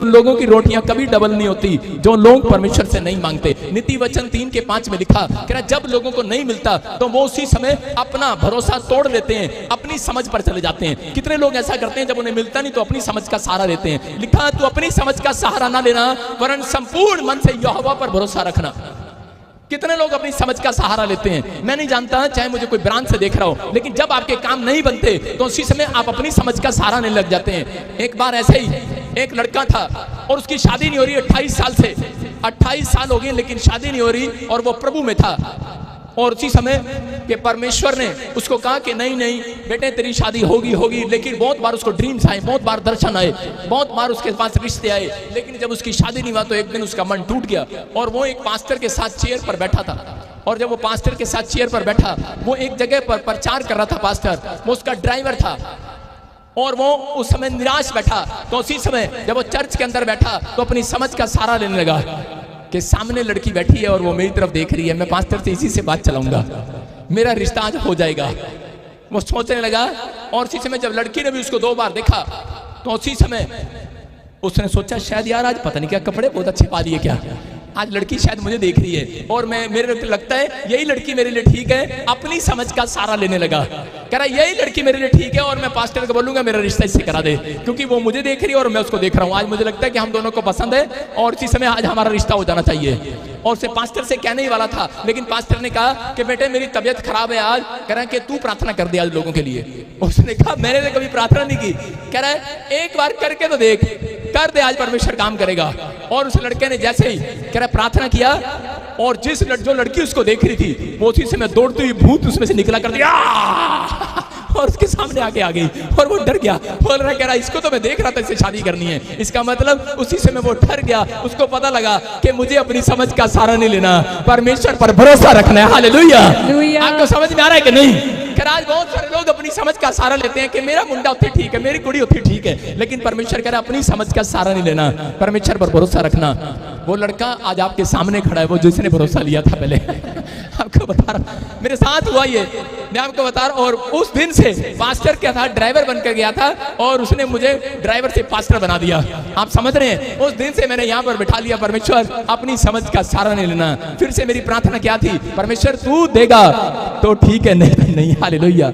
लोगों की रोटियां कभी डबल नहीं होती जो लोग परमेश्वर से नहीं मांगते। नीति वचन 3:5 में लिखा, कह रहा जब लोगों को नहीं मिलता तो वो उसी समय अपना भरोसा तोड़ देते हैं, अपनी समझ पर चले जाते हैं। कितने लोग ऐसा करते हैं, जब उन्हें मिलता नहीं तो अपनी समझ का सहारा लेते हैं। लिखा, तू अपनी समझ का सहारा ना लेना वरन संपूर्ण मन से यहोवा पर भरोसा रखना। कितने लोग अपनी समझ का सहारा लेते हैं। मैं नहीं जानता, चाहे मुझे कोई ब्रांच से देख रहा हो, लेकिन जब आपके काम नहीं बनते तो उसी समय आप अपनी समझ का सहारा लेने लग जाते हैं। एक बार ऐसे ही एक लड़का था और उसकी शादी नहीं हो रही 28 साल से, 28 साल हो गए लेकिन शादी नहीं हो रही, और वो प्रभु में था। और उसी समय के परमेश्वर ने उसको कहा कि नहीं नहीं बेटे तेरी शादी होगी होगी। लेकिन बहुत बार उसको ड्रीम्स आए, बहुत बार दर्शन आए, बहुत बार उसके पास रिश्ते आए, लेकिन जब उसकी शादी नहीं हुआ तो एक दिन उसका मन टूट गया। और वो एक पास्टर के साथ चेयर पर बैठा था, और जब वो पास्टर के साथ चेयर पर बैठा, वो एक जगह पर प्रचार कर रहा था पास्टर, वो उसका ड्राइवर था, और वो उस समय निराश बैठा। तो उसी समय जब वो चर्च के अंदर बैठा तो अपनी समझ का सहारा लेने लगा कि सामने लड़की बैठी है और वो मेरी तरफ देख रही है, मैं पास्टर से इसी से बात चलाऊंगा, मेरा रिश्ता आज हो जाएगा। वो सोचने लगा। और उसी समय जब लड़की ने भी उसको 2 बार देखा तो उसी समय उसने सोचा शायद यार आज पता नहीं क्या कपड़े बहुत अच्छे पा लिए क्या, आज लड़की शायद मुझे देख रही है और मेरे लगता है यही लड़की मेरे लिए ठीक है। अपनी समझ का सहारा लेने लगा, कह रहा यही लड़की मेरे लिए ठीक है और मैं पास्टर को बोलूंगा मेरा रिश्ता इससे करा दे, क्योंकि वो मुझे देख रही है और मैं उसको देख रहा हूँ। आज मुझे लगता है कि हम दोनों को पसंद है और इसी समय आज हमारा रिश्ता हो जाना चाहिए। और उसे पास्टर से कहने ही वाला था, लेकिन पास्टर ने कहा कि बेटे मेरी तबीयत खराब है आज, कह रहा है कि तू प्रार्थना कर दे आज लोगों के लिए। उसने कहा मैंने तो कभी प्रार्थना नहीं की। कह रहा है एक बार करके तो देख, कर दे आज परमेश्वर काम करेगा। और उस लड़के ने जैसे ही कह रहा प्रार्थना किया, और जो लड़की उसको देख रही थी वो उसी समय दौड़ती हुई भूत उसमें से निकला कर दिया और उसके सामने आके आ गई, और वो डर गया। बोल रहा कह रहा इसको तो मैं देख रहा था, इससे शादी करनी है। इसका मतलब उसी समय वो डर गया, उसको पता लगा कि मुझे अपनी समझ का सहारा नहीं लेना, परमेश्वर पर भरोसा रखना है। हालेलुया। आपको समझ में आ रहा है कि नहीं? आज बहुत सारे लोग अपनी समझ का सहारा लेते हैं कि मेरा मुंडा उतनी ठीक है, मेरी कुड़ी उतनी ठीक है, लेकिन परमेश्वर कह रहा है अपनी समझ का सहारा नहीं लेना, परमेश्वर पर भरोसा रखना। वो लड़का आज आपके सामने खड़ा है, वो जिसने भरोसा लिया था पहले आपको बता रहा, मेरे साथ हुआ ये, मैं आपको बता रहा। और उस दिन से पास्टर क्या था, ड्राइवर बनकर गया था और उसने मुझे ड्राइवर से पास्टर बना दिया। आप समझ रहे हैं? उस दिन से मैंने यहाँ पर बैठा लिया, परमेश्वर अपनी समझ का सहारा नहीं लेना। फिर से मेरी प्रार्थना क्या थी, परमेश्वर तू देगा तो ठीक है, नहीं। हालेलुया।